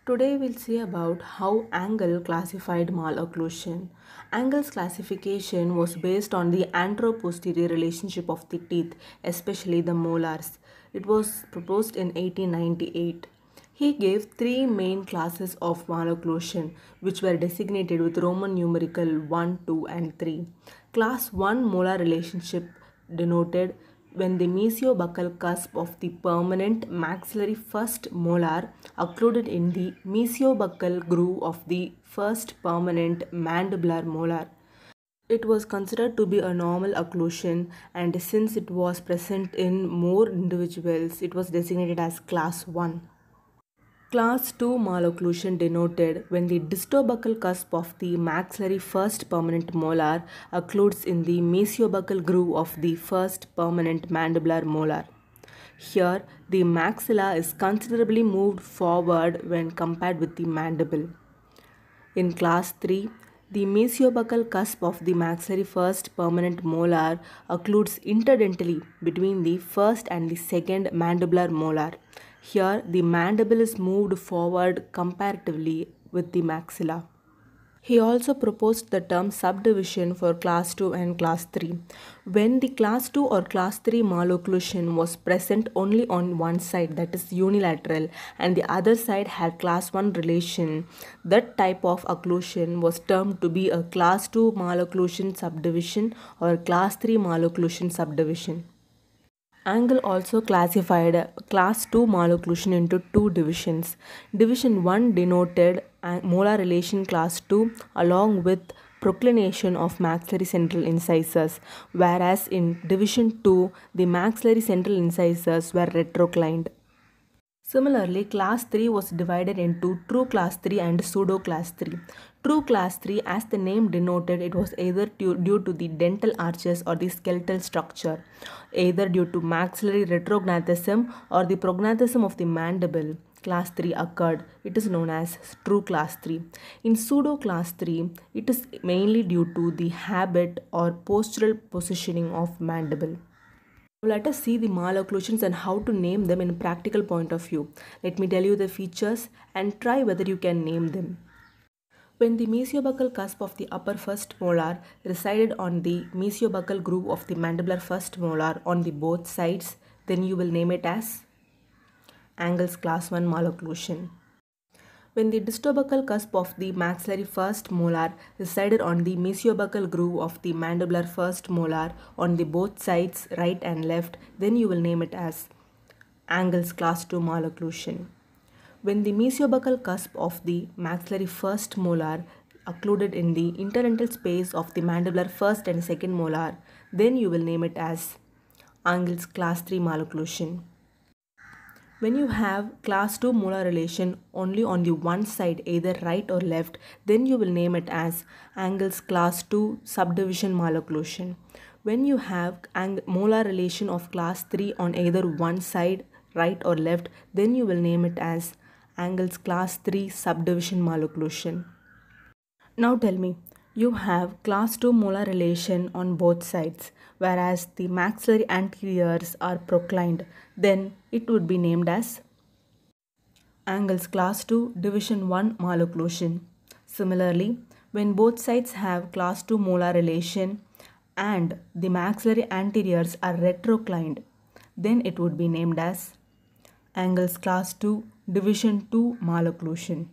Today we'll see about how Engel classified malocclusion. Engel's classification was based on the anteroposterior relationship of the teeth, especially the molars. It was proposed in 1898. He gave three main classes of malocclusion, which were designated with Roman numerical 1, 2, and 3. Class 1 molar relationship denoted when the mesiobuccal cusp of the permanent maxillary first molar occluded in the mesiobuccal groove of the first permanent mandibular molar. It was considered to be a normal occlusion, and since it was present in more individuals, it was designated as class 1. Class 2 malocclusion denoted when the distobuccal cusp of the maxillary first permanent molar occludes in the mesiobuccal groove of the first permanent mandibular molar. Here, the maxilla is considerably moved forward when compared with the mandible. In class 3, the mesiobuccal cusp of the maxillary first permanent molar occludes interdentally between the first and the second mandibular molar. Here, the mandible is moved forward comparatively with the maxilla. He also proposed the term subdivision for class 2 and class 3. When the class 2 or class 3 malocclusion was present only on one side, that is unilateral, and the other side had class 1 relation, that type of occlusion was termed to be a class 2 malocclusion subdivision or class 3 malocclusion subdivision. Engel also classified class 2 malocclusion into two divisions. Division 1 denoted molar relation class 2 along with proclination of maxillary central incisors, whereas in division 2 the maxillary central incisors were retroclined. Similarly, class 3 was divided into true class 3 and pseudo class 3. True class 3, as the name denoted, it was either due to the dental arches or the skeletal structure, either due to maxillary retrognathism or the prognathism of the mandible. Class 3 occurred. It is known as true class 3. In pseudo class 3, it is mainly due to the habit or postural positioning of mandible. Let us see the malocclusions and how to name them in a practical point of view. Let me tell you the features and try whether you can name them. When the mesiobuccal cusp of the upper first molar resided on the mesiobuccal groove of the mandibular first molar on the both sides, then you will name it as Engel's class 1 malocclusion. When the distobuccal cusp of the maxillary first molar resided on the mesiobuccal groove of the mandibular first molar on the both sides, right and left, then you will name it as Engel's class 2 malocclusion. When the mesiobuccal cusp of the maxillary first molar occluded in the interdental space of the mandibular first and second molar, then you will name it as Engel's class 3 malocclusion. When you have class 2 molar relation only on the one side, either right or left, then you will name it as Engel's class 2 subdivision malocclusion. When you have molar relation of class 3 on either one side, right or left, then you will name it as Engel's class 3 subdivision malocclusion. Now tell me, you have class 2 molar relation on both sides, whereas the maxillary anteriors are proclined, then it would be named as Engel's class 2 division 1 malocclusion. Similarly, when both sides have class 2 molar relation and the maxillary anteriors are retroclined, then it would be named as Engel's class 2 division 2 malocclusion.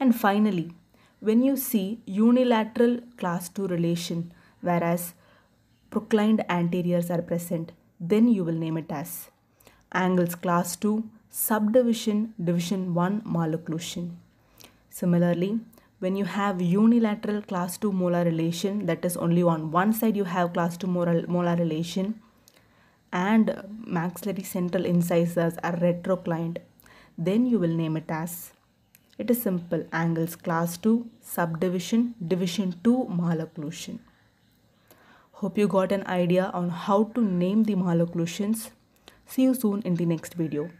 And finally, when you see unilateral class 2 relation whereas proclined anteriors are present, then you will name it as Engel's class 2 subdivision division 1 malocclusion. Similarly, when you have unilateral class 2 molar relation, that is only on one side you have class 2 molar relation and maxillary central incisors are retroclined, then you will name it as, it is simple, Engel's class 2 subdivision division 2 malocclusion. Hope you got an idea on how to name the malocclusions. See you soon in the next video.